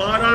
12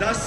10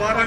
12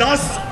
10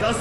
10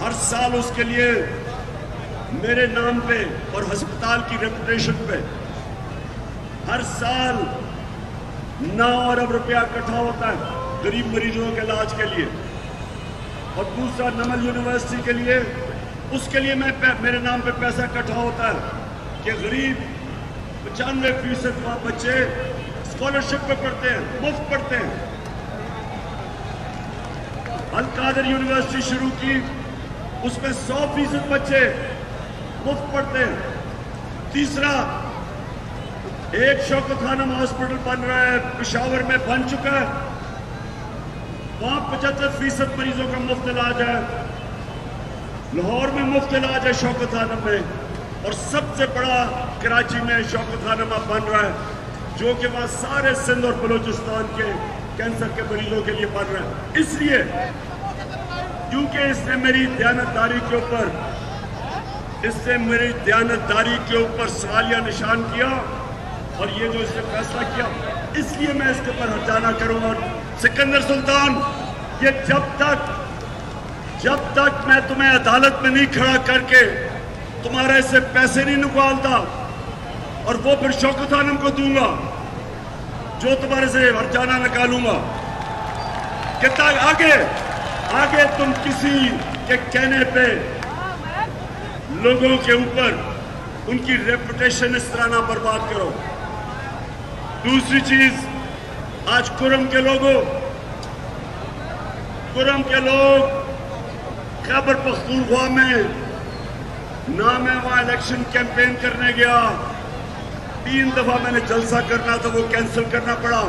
ہر سال اس کے لیے میرے نام پہ اور ہسپتال کی ریپوٹیشن پہ ہر سال 9 ارب روپیہ اکٹھا ہوتا ہے غریب مریضوں کے علاج کے لیے. اور دوسرا نمل یونیورسٹی کے لیے اس کے لیے میرے نام پہ پیسہ اکٹھا ہوتا ہے کہ غریب 95% بچے اسکالرشپ پہ پڑھتے ہیں, مفت پڑھتے ہیں. القادر یونیورسٹی شروع کی, اس میں 100% بچے مفت پڑھتے ہیں. تیسرا, ایک شوکت خانم ہاسپٹل بن رہا ہے پشاور میں, بن چکا ہے, وہاں 75% مریضوں کا مفت علاج ہے. لاہور میں مفت علاج ہے شوکت خانم میں, اور سب سے بڑا کراچی میں شوکت خانم بن رہا ہے جو کہ وہاں سارے سندھ اور بلوچستان کے کینسر کے مریضوں کے لیے بن رہا ہے. اس لیے کیونکہ اس نے میری دیانتداری کے اوپر سوالیہ نشان کیا, اور یہ جو اس نے فیصلہ کیا, اس لیے میں اس کے اوپر ہرجانہ کروں گا. سکندر سلطان, یہ جب تک میں تمہیں عدالت میں نہیں کھڑا کر کے تمہارے سے پیسے نہیں نکالتا اور وہ پھر شوکت خانم کو دوں گا جو تمہارے سے ہرجانہ نکالوں گا, کتنا آگے تم کسی کے کہنے پہ لوگوں کے اوپر ان کی ریپوٹیشن اس طرح نہ برباد کرو. دوسری چیز, آج کرم کے لوگ خیبر پختونخوا میں نہ میں وہاں الیکشن کیمپین کرنے گیا, 3 دفعہ میں نے جلسہ کرنا تھا وہ کینسل کرنا پڑا.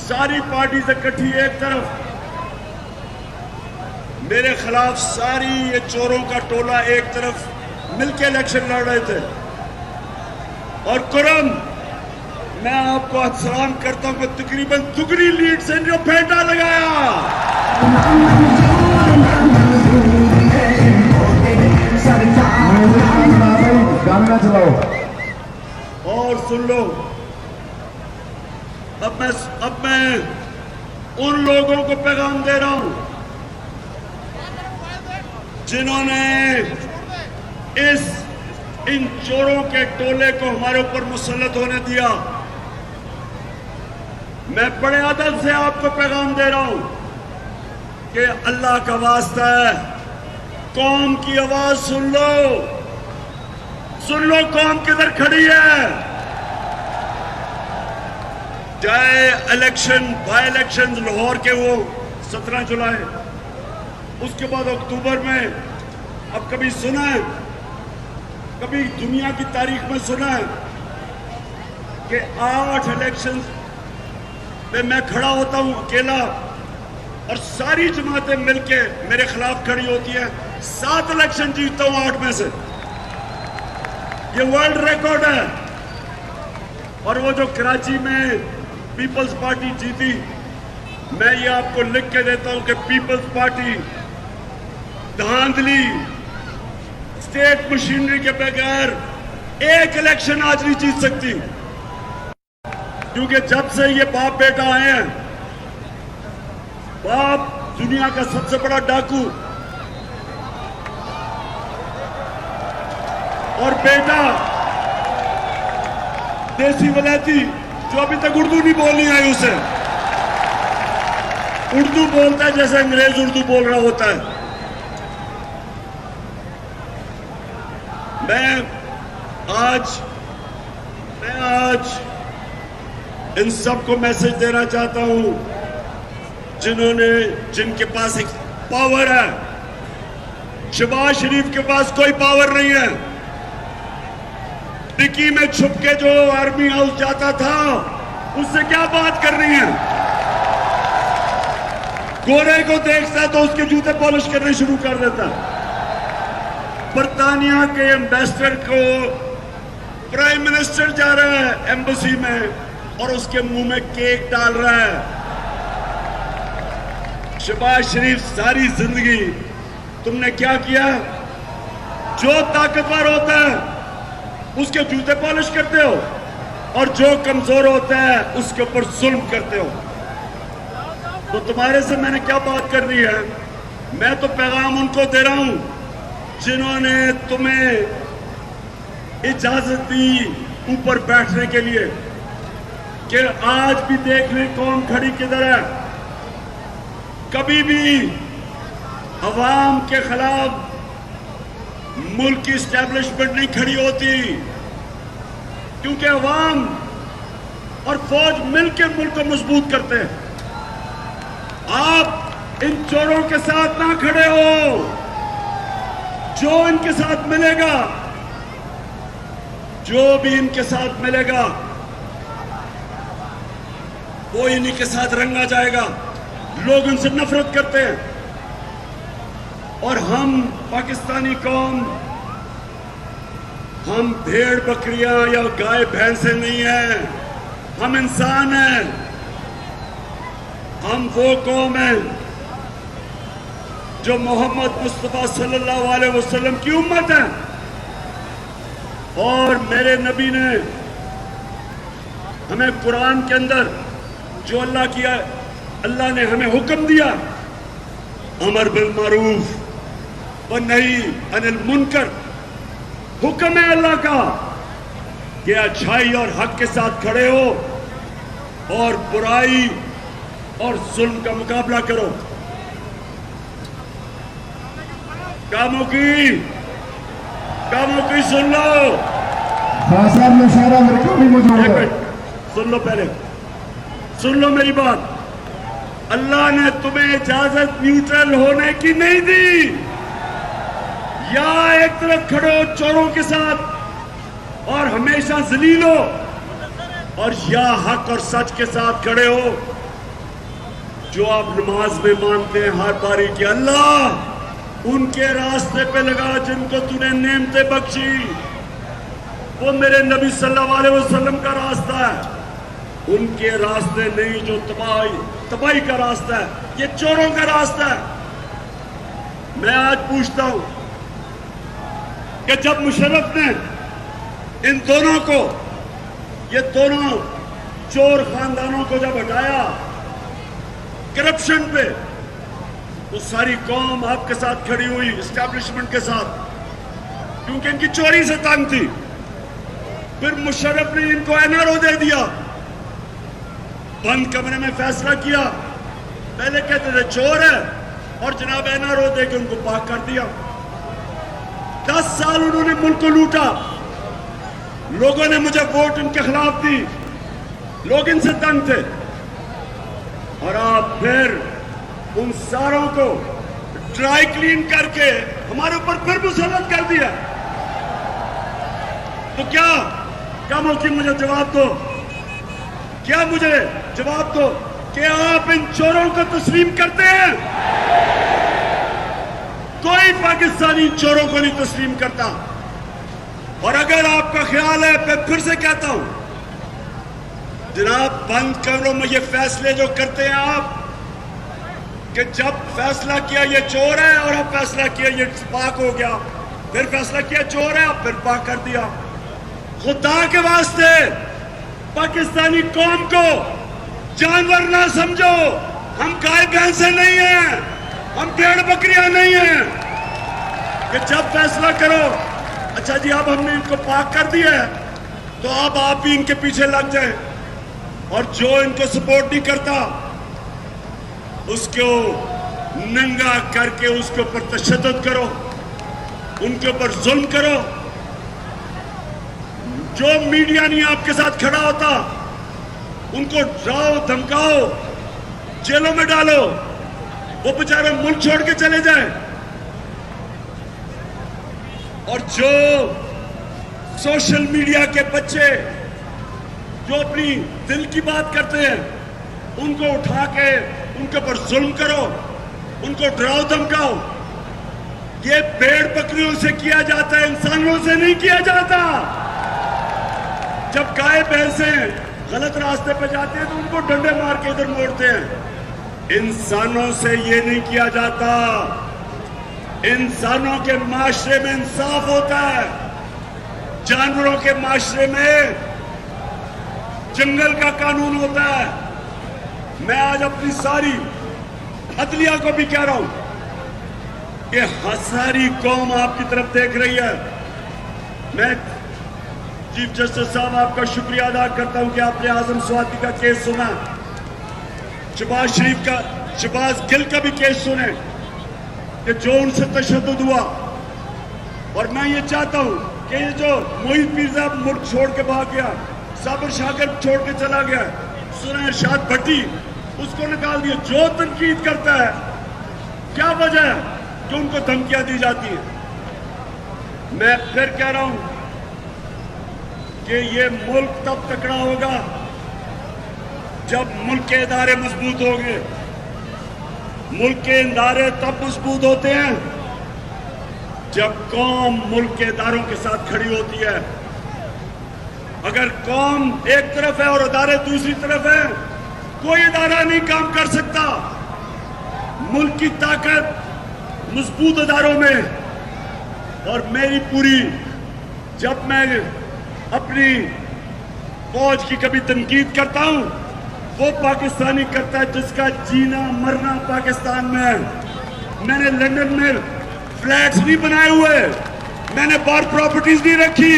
ساری پارٹیز اکٹھی ایک طرف, میرے خلاف ساری یہ چوروں کا ٹولہ ایک طرف مل کے الیکشن لڑ رہے تھے. اور کرم, میں آپ کو سلام کرتا ہوں کہ تقریباً دگنی لیڈ سے جو پھینٹا لگایا. اور سن لو, اب میں ان لوگوں کو پیغام دے رہا ہوں جنہوں نے ان چوروں کے ٹولے کو ہمارے اوپر مسلط ہونے دیا. میں بڑے ادب سے آپ کو پیغام دے رہا ہوں کہ اللہ کا واسطہ ہے, قوم کی آواز سن لو قوم کدھر کھڑی ہے. چاہے بائی الیکشن لاہور کے وہ 17 جولائی, اس کے بعد اکتوبر میں, اب کبھی سنا ہے, کبھی دنیا کی تاریخ میں سنا ہے کہ 8 الیکشن پہ میں کھڑا ہوتا ہوں اکیلا اور ساری جماعتیں مل کے میرے خلاف کھڑی ہوتی ہیں, 7 الیکشن جیتتا ہوں 8 میں سے. یہ ورلڈ ریکارڈ ہے. اور وہ جو کراچی میں پیپلز پارٹی جیتی, میں یہ آپ کو لکھ کے دیتا ہوں کہ پیپلز پارٹی دھاندلی اسٹیٹ مشینری کے بغیر ایک الیکشن آج نہیں جیت سکتی, کیونکہ جب سے یہ باپ بیٹا آئے ہیں, باپ دنیا کا سب سے بڑا ڈاکو اور بیٹا دیسی ولایتی جو ابھی تک اردو نہیں بولنی آئی, اسے اردو بولتا ہے جیسے انگریز اردو بول رہا ہوتا ہے. میں آج ان سب کو میسج دینا چاہتا ہوں جن کے پاس ایک پاور ہے. شہباز شریف کے پاس کوئی پاور نہیں ہے. ڈکی میں چھپ کے جو آرمی ہاؤس جاتا تھا اس سے کیا بات کرنی ہے. گورے کو دیکھتا تو اس کے جوتے پالش کرنے شروع کر دیتا. برطانیہ کے ایمبیسڈر کو پرائم منسٹر جا رہا ہے ایمبیسی میں اور اس کے منہ میں کیک ڈال رہا ہے. شہباز شریف ساری زندگی تم نے کیا کیا؟ جو طاقتور ہوتا ہے اس کے جوتے پالش کرتے ہو اور جو کمزور ہوتا ہے اس کے اوپر ظلم کرتے ہو. تو تمہارے سے میں نے کیا بات کرنی ہے میں تو پیغام ان کو دے رہا ہوں جنہوں نے تمہیں اجازت دی اوپر بیٹھنے کے لیے کہ آج بھی دیکھ لیں قوم کھڑی کدھر ہے. کبھی بھی عوام کے خلاف ملک کی اسٹیبلشمنٹ نہیں کھڑی ہوتی کیونکہ عوام اور فوج مل کے ملک کو مضبوط کرتے ہیں. آپ ان چوروں کے ساتھ نہ کھڑے ہو. جو ان کے ساتھ ملے گا، جو بھی ان کے ساتھ ملے گا وہ انہی کے ساتھ رنگا جائے گا. لوگ ان سے نفرت کرتے ہیں اور ہم پاکستانی قوم، ہم بھیڑ بکریاں یا گائے بھینسیں نہیں ہیں، ہم انسان ہیں. ہم وہ قوم ہیں جو محمد مصطفیٰ صلی اللہ علیہ وسلم کی امت ہے. اور میرے نبی نے ہمیں قرآن کے اندر جو اللہ نے ہمیں حکم دیا، امر بالمعروف ونہی عن المنکر، حکم ہے اللہ کا کہ اچھائی اور حق کے ساتھ کھڑے ہو اور برائی اور ظلم کا مقابلہ کرو. کاموں کی سن لو. صاحب مشاہدہ مرکب بھی موجود ایک ہے. منٹ سن لو، پہلے سن لو میری بات. اللہ نے تمہیں اجازت نیوٹرل ہونے کی نہیں دی. یا ایک طرف کھڑو چوروں کے ساتھ اور ہمیشہ ذلیل ہو، اور یا حق اور سچ کے ساتھ کھڑے ہو. جو آپ نماز میں مانتے ہیں ہر باری کہ اللہ ان کے راستے پہ لگا جن کو تو نے نعمتیں بخشی. وہ میرے نبی صلی اللہ علیہ وسلم کا راستہ ہے، ان کے راستے نہیں جو تباہی کا راستہ ہے. یہ چوروں کا راستہ ہے. میں آج پوچھتا ہوں کہ جب مشرف نے ان دونوں کو، یہ دونوں چور خاندانوں کو جب ہٹایا کرپشن پہ، تو ساری قوم آپ کے ساتھ کھڑی ہوئی، اسٹیبلشمنٹ کے ساتھ، کیونکہ ان کی چوری سے تنگ تھی. پھر مشرف نے ان کو NRO دے دیا، بند کمرے میں فیصلہ کیا. پہلے کہتے تھے چور ہے اور جناب NRO دے کے ان کو پاک کر دیا. 10 سال انہوں نے ملک کو لوٹا. لوگوں نے مجھے ووٹ ان کے خلاف دی، لوگ ان سے تنگ تھے، اور آپ پھر ان ساروں کو ڈرائی کلین کر کے ہمارے اوپر پھر مسلط کر دیا. تو کیا موقع مجھے جواب دو، کیا مجھے جواب دو کہ آپ ان چوروں کو تسلیم کرتے ہیں؟ کوئی پاکستانی چوروں کو نہیں تسلیم کرتا. اور اگر آپ کا خیال ہے، پھر سے کہتا ہوں جناب، بند کمروں میں یہ فیصلے جو کرتے ہیں آپ کہ جب فیصلہ کیا یہ چور ہے اور اب فیصلہ کیا یہ پاک ہو گیا، پھر فیصلہ کیا چور ہے اب پھر پاک کر دیا. خدا کے واسطے پاکستانی قوم کو جانور نہ سمجھو. ہم گائے بھینسیں نہیں ہیں، ہم بھیڑ بکریاں نہیں ہیں کہ جب فیصلہ کرو اچھا جی اب ہم نے ان کو پاک کر دیا ہے تو اب آپ بھی ان کے پیچھے لگ جائیں، اور جو ان کو سپورٹ نہیں کرتا اس کو ننگا کر کے اس کے اوپر تشدد کرو، ان کے اوپر ظلم کرو. جو میڈیا نہیں آپ کے ساتھ کھڑا ہوتا ان کو ڈراؤ دھمکاؤ، جیلوں میں ڈالو، وہ بیچارے ملک چھوڑ کے چلے جائیں. اور جو سوشل میڈیا کے بچے جو اپنی دل کی بات کرتے ہیں ان کو اٹھا کے ان کے اوپر ظلم کرو، ان کو ڈراؤ دھمکاؤ. یہ بھیڑ بکریوں سے کیا جاتا ہے، انسانوں سے نہیں کیا جاتا. جب گائے بھینسیں غلط راستے پہ جاتے ہیں تو ان کو ڈنڈے مار کے ادھر موڑتے ہیں. انسانوں سے یہ نہیں کیا جاتا. انسانوں کے معاشرے میں انصاف ہوتا ہے، جانوروں کے معاشرے میں جنگل کا قانون ہوتا ہے. میں آج اپنی ساری عدلیہ کو بھی کہہ رہا ہوں کہ ساری قوم آپ کی طرف دیکھ رہی ہے. میں چیف جسٹس صاحب آپ کا شکریہ ادا کرتا ہوں کہ آپ نے اعظم سواتی کا کیس سنا, شہباز گل کا بھی کیس سنے کہ جو ان سے تشدد ہوا. اور میں یہ چاہتا ہوں کہ یہ جو محیط پیر صاحب ملک چھوڑ کے بھاگ گیا, صابر شاکر چھوڑ کے چلا گیا, سنا ارشاد بھٹی اس کو نکال دیا. جو تنقید کرتا ہے کیا وجہ ہے کہ ان کو دھمکیاں دی جاتی ہیں. میں پھر کہہ رہا ہوں کہ یہ ملک تب تکڑا ہوگا جب ملک کے ادارے مضبوط ہوں گے. ملک کے ادارے تب مضبوط ہوتے ہیں جب قوم ملک کے اداروں کے ساتھ کھڑی ہوتی ہے. اگر قوم ایک طرف ہے اور ادارے دوسری طرف ہیں, کوئی ادارہ نہیں کام کر سکتا. ملک کی طاقت مضبوط اداروں میں. اور میری پوری, جب میں اپنی فوج کی کبھی تنقید کرتا ہوں, وہ پاکستانی کرتا ہے جس کا جینا مرنا پاکستان میں ہے. میں نے لندن میں فلیٹس نہیں بنائے ہوئے, میں نے بار پراپرٹیز نہیں رکھی.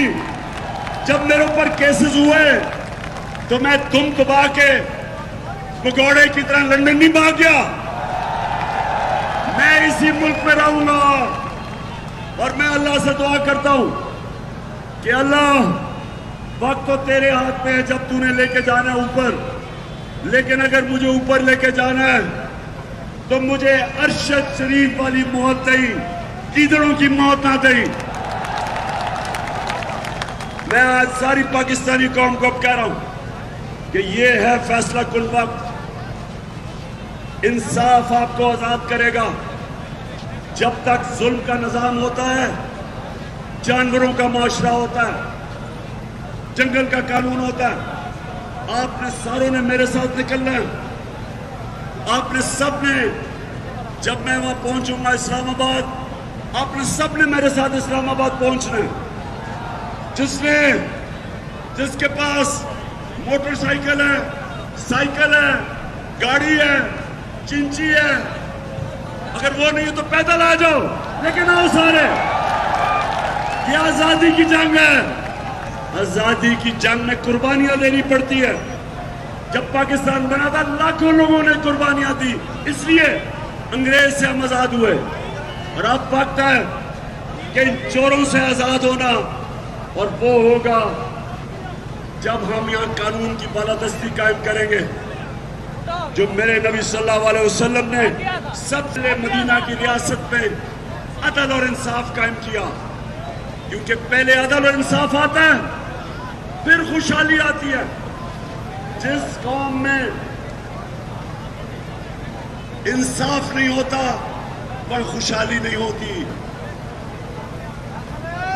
جب میرے اوپر کیسز ہوئے تو میں دم دبا کے پگوڑے کی طرح لندن نہیں بھاگ گیا. میں اسی ملک میں رہوں گا. اور میں اللہ سے دعا کرتا ہوں کہ اللہ, وقت تو تیرے ہاتھ میں ہے جب تو نے لے کے جانا ہے اوپر, لیکن اگر مجھے اوپر لے کے جانا ہے تو مجھے ارشد شریف والی موت دیں, کیدڑوں کی موت نہ دیں. میں آج ساری پاکستانی قوم کو اب کہہ رہا ہوں کہ یہ ہے فیصلہ کن وقت. انصاف آپ کو آزاد کرے گا. جب تک ظلم کا نظام ہوتا ہے, جانوروں کا معاشرہ ہوتا ہے, جنگل کا قانون ہوتا ہے, آپ نے ساروں نے میرے ساتھ نکلنا ہے. آپ نے سب نے, جب میں وہاں پہنچوں گا اسلام آباد, آپ نے سب نے میرے ساتھ اسلام آباد پہنچنا ہے. جس کے پاس موٹر سائیکل ہے, سائیکل ہے, گاڑی ہے, چنچی ہے, اگر وہ نہیں ہے تو پیدل آ جاؤ, لیکن آؤ سارے. یہ آزادی کی جنگ ہے. آزادی کی جنگ میں قربانیاں دینی پڑتی ہے. جب پاکستان بنا تھا لاکھوں لوگوں نے قربانیاں دی, اس لیے انگریز سے ہم آزاد ہوئے. اور اب وقت ہے کہ ان چوروں سے آزاد ہونا, اور وہ ہوگا جب ہم یہاں قانون کی بالادستی قائم کریں گے, جو میرے نبی صلی اللہ علیہ وسلم نے سب سے مدینہ کی ریاست میں عدل اور انصاف قائم کیا. کیونکہ پہلے عدل اور انصاف آتا ہے, پھر خوشحالی آتی ہے. جس قوم میں انصاف نہیں ہوتا پر خوشحالی نہیں ہوتی.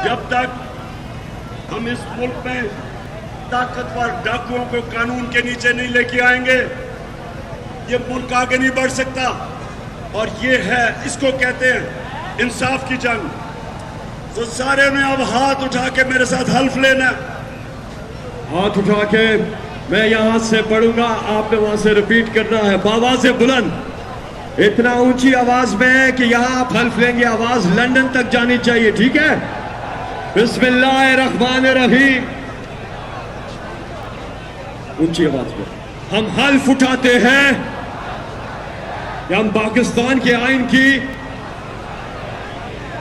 جب تک ہم اس ملک میں طاقتور ڈاکوؤں کو قانون کے نیچے نہیں لے کے آئیں گے, یہ ملک آگے نہیں بڑھ سکتا. اور یہ ہے, اس کو کہتے ہیں انصاف کی جنگ. تو سارے نے اب ہاتھ اٹھا کے میرے ساتھ حلف لینا. ہاتھ اٹھا کے میں یہاں سے پڑھوں گا, آپ نے وہاں سے ریپیٹ کرنا ہے بآواز بلند, اتنا اونچی آواز میں کہ یہاں آپ حلف لیں گے, آواز لندن تک جانی چاہیے, ٹھیک ہے؟ بسم اللہ الرحمن الرحیم. اونچی آواز میں ہم حلف اٹھاتے ہیں کہ ہم پاکستان کے آئین کی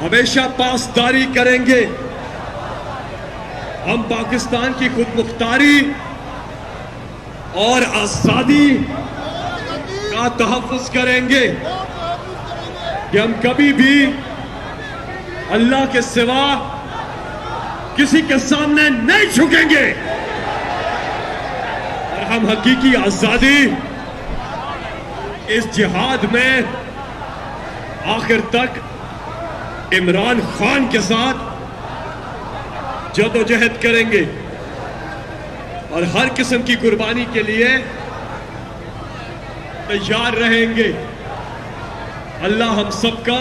ہمیشہ پاسداری کریں گے. ہم پاکستان کی خود مختاری اور آزادی کا تحفظ کریں گے کہ ہم کبھی بھی اللہ کے سوا کسی کے سامنے نہیں جھکیں گے. اور ہم حقیقی آزادی اس جہاد میں آخر تک عمران خان کے ساتھ جدوجہد کریں گے اور ہر قسم کی قربانی کے لیے تیار رہیں گے. اللہ ہم سب کا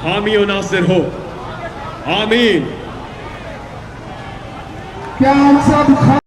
حامی و ناصر ہو, آمین. کیا ہم سب